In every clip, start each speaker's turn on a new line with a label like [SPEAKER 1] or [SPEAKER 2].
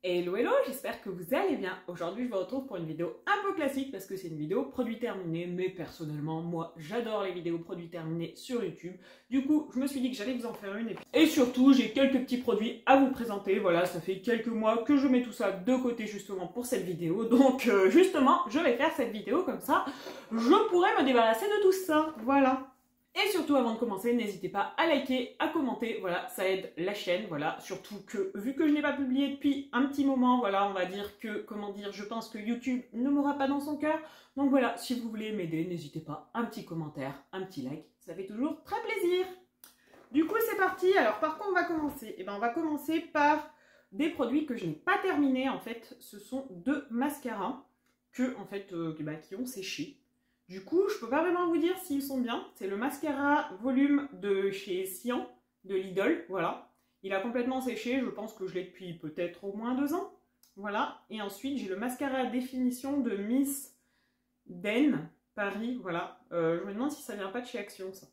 [SPEAKER 1] Hello hello, j'espère que vous allez bien. Aujourd'hui je vous retrouve pour une vidéo un peu classique parce que c'est une vidéo produit terminé, mais personnellement moi j'adore les vidéos produits terminés sur YouTube. Du coup je me suis dit que j'allais vous en faire une et surtout j'ai quelques petits produits à vous présenter. Voilà, ça fait quelques mois que je mets tout ça de côté justement pour cette vidéo. Donc justement je vais faire cette vidéo comme ça, je pourrais me débarrasser de tout ça. Voilà. Et surtout, avant de commencer, n'hésitez pas à liker, à commenter, voilà, ça aide la chaîne, voilà, surtout que, vu que je n'ai pas publié depuis un petit moment, voilà, on va dire que, comment dire, je pense que YouTube ne m'aura pas dans son cœur, donc voilà, si vous voulez m'aider, n'hésitez pas, un petit commentaire, un petit like, ça fait toujours très plaisir. Du coup, c'est parti, alors par quoi on va commencer? Eh ben, on va commencer par des produits que je n'ai pas terminés, en fait, ce sont deux mascaras que, en fait, qui ont séché. Du coup, je peux pas vraiment vous dire s'ils sont bien. C'est le mascara volume de chez Sian, de Lidl, voilà. Il a complètement séché, je pense que je l'ai depuis peut-être au moins 2 ans. Voilà. Et ensuite, j'ai le mascara définition de Miss Den, Paris, voilà. Je me demande si ça vient pas de chez Action, ça.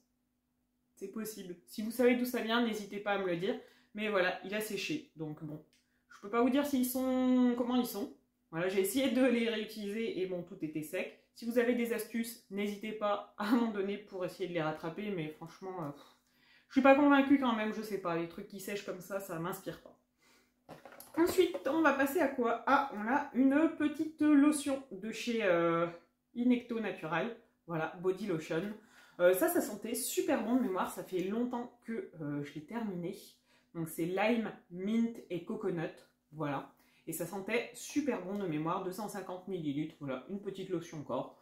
[SPEAKER 1] C'est possible. Si vous savez d'où ça vient, n'hésitez pas à me le dire. Mais voilà, il a séché. Donc bon, je peux pas vous dire s'ils sont... comment ils sont. Voilà, j'ai essayé de les réutiliser et bon, tout était sec. Si vous avez des astuces, n'hésitez pas à m'en donner pour essayer de les rattraper, mais franchement, je suis pas convaincue quand même, je sais pas, les trucs qui sèchent comme ça m'inspire pas. Ensuite, on va passer à quoi? Ah, on a une petite lotion de chez Inecto Natural, voilà, Body Lotion. Ça sentait super bon de mémoire, ça fait longtemps que je l'ai terminé. Donc c'est lime, mint et coconut, voilà. Et ça sentait super bon de mémoire, 250 ml, voilà, une petite lotion encore.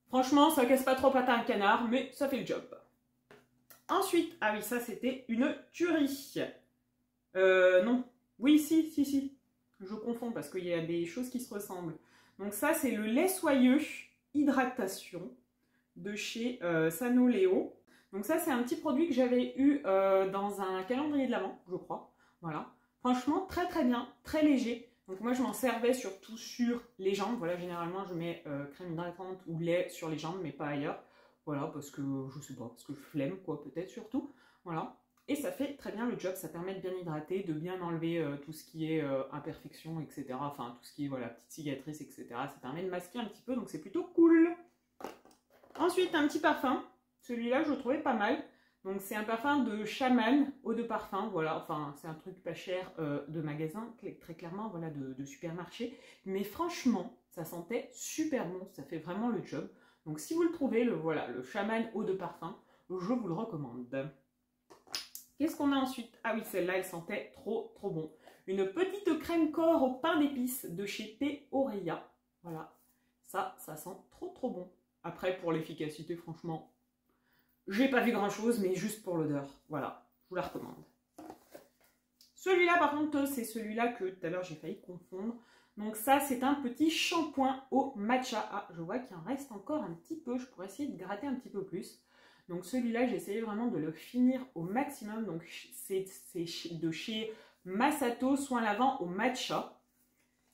[SPEAKER 1] Franchement, ça casse pas trop patin à un canard, mais ça fait le job. Ensuite, ah oui, ça c'était une tuerie. Non, oui, si, je confonds parce qu'il y a des choses qui se ressemblent. Donc ça, c'est le lait soyeux hydratation de chez Sanoleo. Donc ça, c'est un petit produit que j'avais eu dans un calendrier de l'Avent, je crois. Voilà. Franchement, très très bien, très léger. Donc moi, je m'en servais surtout sur les jambes. Voilà, généralement, je mets crème hydratante ou lait sur les jambes, mais pas ailleurs. Voilà, parce que, je sais pas, parce que je flemme, quoi, peut-être surtout. Voilà. Et ça fait très bien le job, ça permet de bien hydrater, de bien enlever tout ce qui est imperfection, etc. Enfin, tout ce qui est, voilà, petite cicatrice, etc. Ça permet de masquer un petit peu, donc c'est plutôt cool. Ensuite, un petit parfum. Celui-là, je le trouvais pas mal. Donc, c'est un parfum de Shaman, eau de parfum. Voilà, enfin, c'est un truc pas cher de magasin, très clairement, voilà, de supermarché. Mais franchement, ça sentait super bon. Ça fait vraiment le job. Donc, si vous le trouvez, voilà, le Shaman eau de parfum, je vous le recommande. Qu'est-ce qu'on a ensuite? Ah oui, celle-là, elle sentait trop, trop bon. Une petite crème corps au pain d'épices de chez Peoria. Voilà, ça sent trop, trop bon. Après, pour l'efficacité, franchement, j'ai pas vu grand chose, mais juste pour l'odeur. Voilà, je vous la recommande. Celui-là, par contre, c'est celui-là que tout à l'heure j'ai failli confondre. Donc ça, c'est un petit shampoing au matcha. Ah, je vois qu'il en reste encore un petit peu. Je pourrais essayer de gratter un petit peu plus. Donc celui-là, j'ai essayé vraiment de le finir au maximum. Donc c'est de chez Masato Soin Lavant au matcha.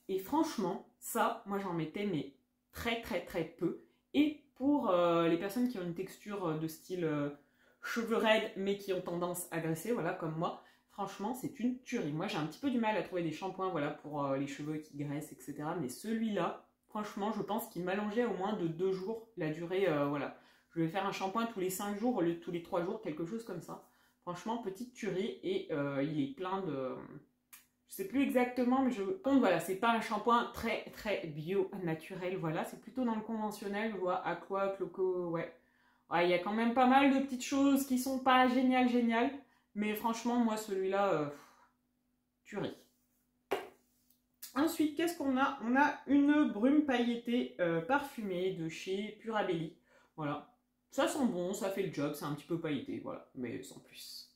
[SPEAKER 1] Et franchement, ça, moi j'en mettais mais très très très peu. Et pour les personnes qui ont une texture de style cheveux raides mais qui ont tendance à graisser, voilà, comme moi, franchement, c'est une tuerie. Moi, j'ai un petit peu du mal à trouver des shampoings, voilà, pour les cheveux qui graissent, etc. Mais celui-là, franchement, je pense qu'il m'allongeait au moins de 2 jours la durée, voilà. Je vais faire un shampoing tous les 5 jours au lieu de tous les 3 jours, quelque chose comme ça. Franchement, petite tuerie et il est plein de... Je sais plus exactement, mais je compte, voilà, c'est pas un shampoing très très bio, naturel, voilà, c'est plutôt dans le conventionnel, je vois Aqua, Cloco, ouais. Ouais, il y a quand même pas mal de petites choses qui sont pas géniales, mais franchement, moi, celui-là, tuerie. Ensuite, qu'est-ce qu'on a? On a une brume pailletée parfumée de chez Purabelli, voilà. Ça sent bon, ça fait le job, c'est un petit peu pailleté, voilà, mais sans plus.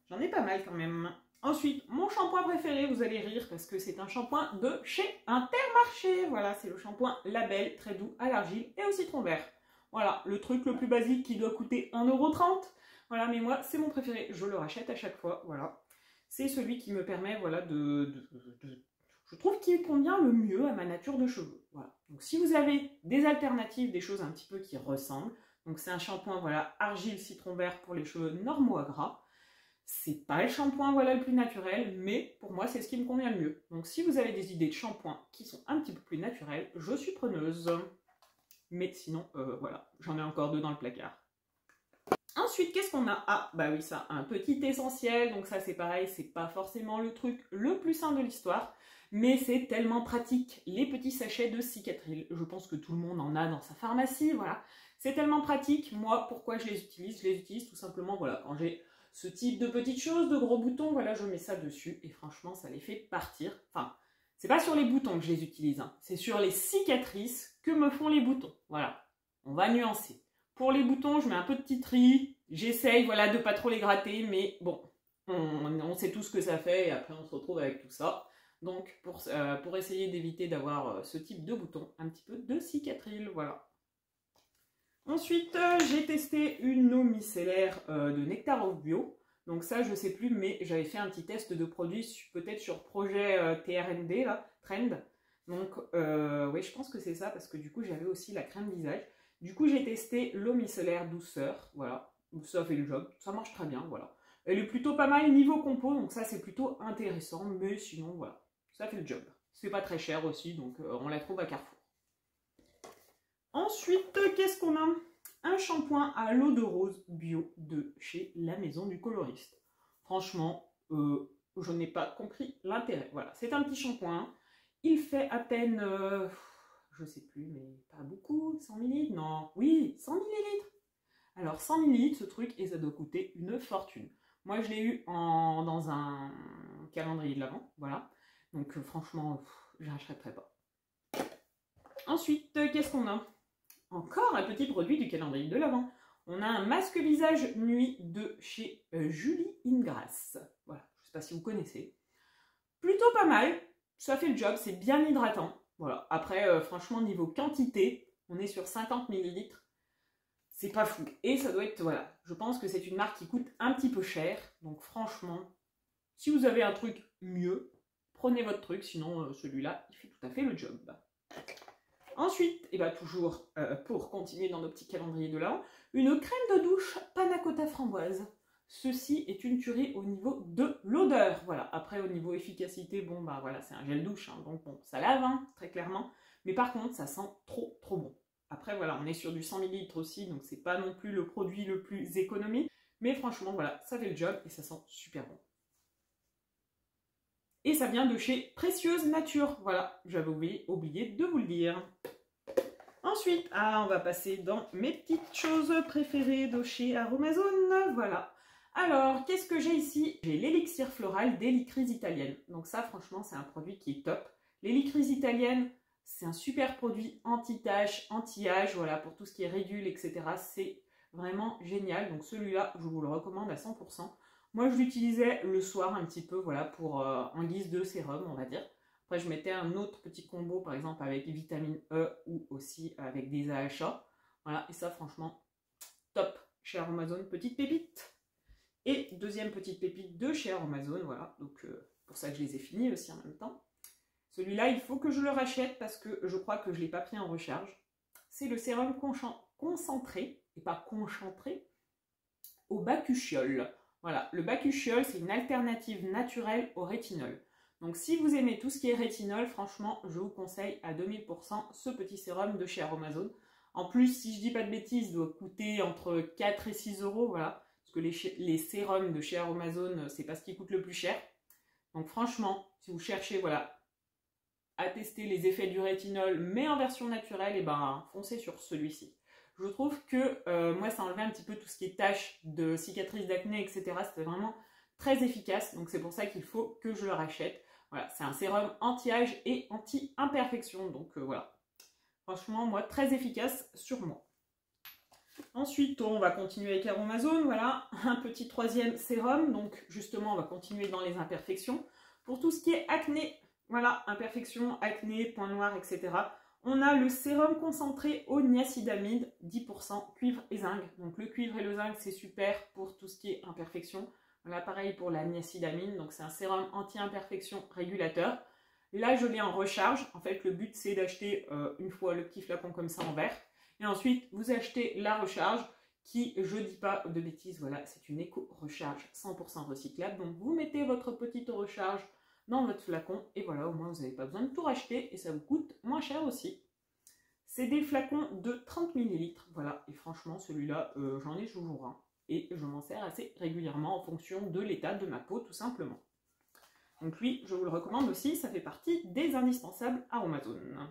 [SPEAKER 1] J'en ai pas mal quand même. Ensuite, mon shampoing préféré, vous allez rire parce que c'est un shampoing de chez Intermarché. Voilà, c'est le shampoing Label, très doux à l'argile et au citron vert. Voilà, le truc le plus basique qui doit coûter 1,30 €. Voilà, mais moi, c'est mon préféré. Je le rachète à chaque fois, voilà. C'est celui qui me permet, voilà, je trouve qu'il convient le mieux à ma nature de cheveux. Voilà. Donc, si vous avez des alternatives, des choses un petit peu qui ressemblent, donc c'est un shampoing, voilà, argile, citron vert pour les cheveux normaux à gras. C'est pas le shampoing voilà, le plus naturel, mais pour moi, c'est ce qui me convient le mieux. Donc si vous avez des idées de shampoing qui sont un petit peu plus naturelles, je suis preneuse. Mais sinon, voilà, j'en ai encore 2 dans le placard. Ensuite, qu'est-ce qu'on a? Ah, bah oui, ça, un petit essentiel. Donc ça, c'est pareil, c'est pas forcément le truc le plus sain de l'histoire, mais c'est tellement pratique. Les petits sachets de Cicatril. Je pense que tout le monde en a dans sa pharmacie, voilà. C'est tellement pratique. Moi, pourquoi je les utilise? Je les utilise tout simplement, voilà, quand j'ai ce type de petites choses, de gros boutons, voilà, je mets ça dessus et franchement, ça les fait partir. Enfin, c'est pas sur les boutons que je les utilise, hein. C'est sur les cicatrices que me font les boutons. Voilà, on va nuancer. Pour les boutons, je mets un peu de titri. J'essaye, voilà, de pas trop les gratter, mais bon, on sait tout ce que ça fait et après on se retrouve avec tout ça. Donc, pour essayer d'éviter d'avoir ce type de bouton, un petit peu de Cicatril, voilà. Ensuite, j'ai testé une eau micellaire de Nectarov Bio. Donc ça, je sais plus, mais j'avais fait un petit test de produit, peut-être sur projet TRND, là, Trend. Donc, oui, je pense que c'est ça, parce que du coup, j'avais aussi la crème visage. Du coup, j'ai testé l'eau micellaire douceur, voilà. Ça fait le job, ça marche très bien, voilà. Elle est plutôt pas mal niveau compo, donc ça, c'est plutôt intéressant, mais sinon, voilà, ça fait le job. C'est pas très cher aussi, donc on la trouve à Carrefour. Ensuite, qu'est-ce qu'on a? Un shampoing à l'eau de rose bio de chez La Maison du Coloriste. Franchement, je n'ai pas compris l'intérêt. Voilà, c'est un petit shampoing. Il fait à peine, je sais plus, mais pas beaucoup, 100 ml? Non, oui, 100 ml. Alors 100 ml, ce truc, et ça doit coûter une fortune. Moi, je l'ai eu dans un calendrier de l'Avent, voilà. Donc franchement, je n'achèterai pas. Ensuite, qu'est-ce qu'on a? Encore un petit produit du calendrier de l'Avent. On a un masque visage nuit de chez Julie Ingrasse. Voilà, je ne sais pas si vous connaissez. Plutôt pas mal, ça fait le job, c'est bien hydratant. Voilà, après, franchement, niveau quantité, on est sur 50 ml. C'est pas fou. Et ça doit être, voilà, je pense que c'est une marque qui coûte un petit peu cher. Donc franchement, si vous avez un truc mieux, prenez votre truc, sinon celui-là, il fait tout à fait le job. Ensuite, et bien toujours pour continuer dans nos petits calendriers de l'an, une crème de douche panna cotta framboise. Ceci est une tuerie au niveau de l'odeur. Voilà, après au niveau efficacité, bon bah voilà, c'est un gel douche, hein, donc bon, ça lave, hein, très clairement. Mais par contre, ça sent trop bon. Après voilà, on est sur du 100 ml aussi, donc c'est pas non plus le produit le plus économique. Mais franchement, voilà, ça fait le job et ça sent super bon. Et ça vient de chez Précieuse Nature. Voilà, j'avais oublié de vous le dire. Ensuite, on va passer dans mes petites choses préférées de chez Aromazone. Voilà. Alors, qu'est-ce que j'ai ici? J'ai l'élixir floral d'Hélicryse italienne. Donc ça, franchement, c'est un produit qui est top. L'Hélicryse italienne, c'est un super produit anti-tache, anti-âge, voilà, pour tout ce qui est régule, etc. C'est vraiment génial. Donc celui-là, je vous le recommande à 100%. Moi, je l'utilisais le soir un petit peu, voilà, pour en guise de sérum, on va dire. Après, je mettais un autre petit combo, par exemple, avec vitamine E ou aussi avec des AHA. Voilà, et ça, franchement, top. Chez Aromazone, petite pépite. Et deuxième petite pépite de chez Aromazone, voilà. Donc, pour ça que je les ai finis aussi en même temps. Celui-là, il faut que je le rachète parce que je crois que je ne l'ai pas pris en recharge. C'est le sérum concentré, et pas concentré, au bakuchiol. Voilà, le bakuchiol, c'est une alternative naturelle au rétinol. Donc si vous aimez tout ce qui est rétinol, franchement, je vous conseille à 2000% ce petit sérum de chez Aromazone. En plus, si je dis pas de bêtises, il doit coûter entre 4 et 6 euros, voilà. Parce que les sérums de chez Aromazone, c'est pas ce qui coûte le plus cher. Donc franchement, si vous cherchez, voilà, à tester les effets du rétinol, mais en version naturelle, et ben foncez sur celui-ci. Je trouve que moi, ça enlevait un petit peu tout ce qui est taches de cicatrices d'acné, etc. C'était vraiment très efficace, donc c'est pour ça qu'il faut que je le rachète. Voilà, c'est un sérum anti-âge et anti-imperfection, donc voilà. Franchement, moi, très efficace sur moi. Ensuite, on va continuer avec Aromazone, voilà, un petit troisième sérum, donc justement, on va continuer dans les imperfections. Pour tout ce qui est acné, voilà, imperfections, acné, points noirs, etc. On a le sérum concentré au niacinamide, 10% cuivre et zinc. Donc le cuivre et le zinc, c'est super pour tout ce qui est imperfection. Voilà, pareil pour la niacinamide, donc c'est un sérum anti-imperfection régulateur. Là, je l'ai en recharge. En fait, le but, c'est d'acheter une fois le petit flacon comme ça en verre. Et ensuite, vous achetez la recharge qui, je dis pas de bêtises, voilà, c'est une éco-recharge 100% recyclable. Donc vous mettez votre petite recharge dans votre flacon et voilà, au moins vous n'avez pas besoin de tout racheter et ça vous coûte moins cher aussi. C'est des flacons de 30 ml, voilà, et franchement celui-là, j'en ai toujours un et je m'en sers assez régulièrement en fonction de l'état de ma peau tout simplement. Donc lui, je vous le recommande aussi, ça fait partie des indispensables Aromazone.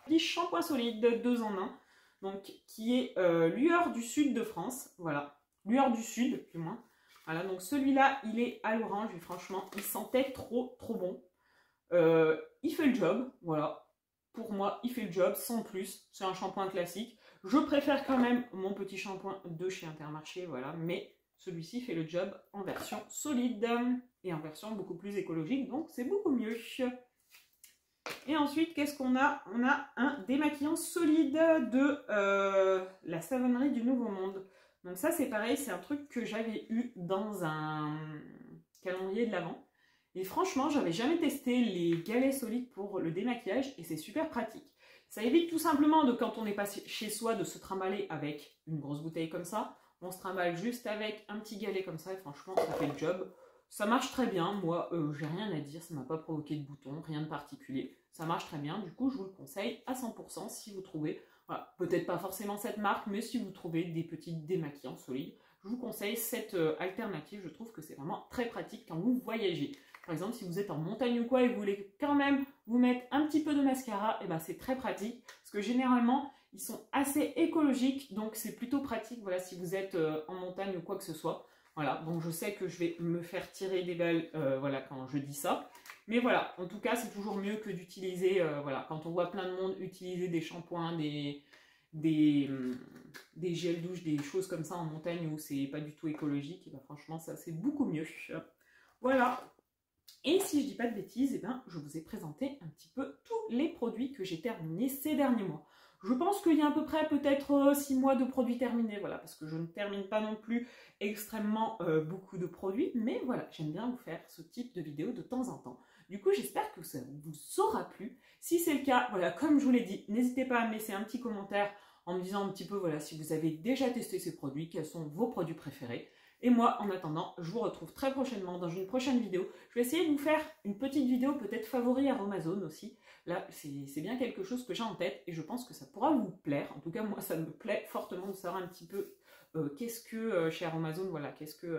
[SPEAKER 1] Petit shampoing solide 2 en 1. Donc, qui est Lueur du Sud de France, voilà, Lueur du Sud, du moins. Voilà, donc celui-là, il est à l'orange, et franchement, il sentait trop bon. Il fait le job, voilà, pour moi, il fait le job, sans plus, c'est un shampoing classique. Je préfère quand même mon petit shampoing de chez Intermarché, voilà, mais celui-ci fait le job en version solide, et en version beaucoup plus écologique, donc c'est beaucoup mieux. Et ensuite, qu'est-ce qu'on a? On a un démaquillant solide de la savonnerie du Nouveau Monde. Donc ça, c'est pareil, c'est un truc que j'avais eu dans un calendrier de l'Avent. Et franchement, j'avais jamais testé les galets solides pour le démaquillage et c'est super pratique. Ça évite tout simplement de, quand on n'est pas chez soi, de se trimballer avec une grosse bouteille comme ça. On se trimballe juste avec un petit galet comme ça et franchement, ça fait le job. Ça marche très bien, moi j'ai rien à dire, ça m'a pas provoqué de boutons, rien de particulier. Ça marche très bien, du coup je vous le conseille à 100% si vous trouvez, voilà, peut-être pas forcément cette marque, mais si vous trouvez des petits démaquillants solides, je vous conseille cette alternative, je trouve que c'est vraiment très pratique quand vous voyagez. Par exemple, si vous êtes en montagne ou quoi et vous voulez quand même vous mettre un petit peu de mascara, et ben c'est très pratique, parce que généralement, ils sont assez écologiques, donc c'est plutôt pratique, voilà, si vous êtes en montagne ou quoi que ce soit. Voilà, donc je sais que je vais me faire tirer des balles voilà, quand je dis ça. Mais voilà, en tout cas, c'est toujours mieux que d'utiliser, voilà, quand on voit plein de monde utiliser des shampoings, des gels douche, des choses comme ça en montagne où c'est pas du tout écologique. Et ben, franchement, ça c'est beaucoup mieux. Voilà. Et si je dis pas de bêtises, et ben, je vous ai présenté un petit peu tous les produits que j'ai terminés ces derniers mois. Je pense qu'il y a à peu près peut-être 6 mois de produits terminés, voilà, parce que je ne termine pas non plus extrêmement beaucoup de produits, mais voilà, j'aime bien vous faire ce type de vidéo de temps en temps. Du coup, j'espère que ça vous aura plu. Si c'est le cas, voilà, comme je vous l'ai dit, n'hésitez pas à me laisser un petit commentaire en me disant un petit peu, voilà, si vous avez déjà testé ces produits, quels sont vos produits préférés. Et moi, en attendant, je vous retrouve très prochainement dans une prochaine vidéo. Je vais essayer de vous faire une petite vidéo, peut-être favori Aromazone aussi. Là, c'est bien quelque chose que j'ai en tête et je pense que ça pourra vous plaire. En tout cas, moi, ça me plaît fortement de savoir un petit peu qu'est-ce que chez Aromazone, voilà, qu'est-ce que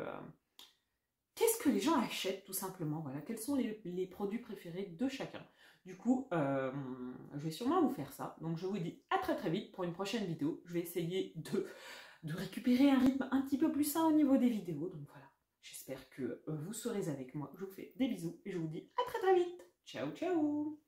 [SPEAKER 1] les gens achètent tout simplement, voilà, quels sont les produits préférés de chacun. Du coup, je vais sûrement vous faire ça. Donc, je vous dis à très très vite pour une prochaine vidéo. Je vais essayer de récupérer un rythme un petit peu plus sain au niveau des vidéos. Donc voilà, j'espère que vous serez avec moi. Je vous fais des bisous et je vous dis à très très vite. Ciao ciao.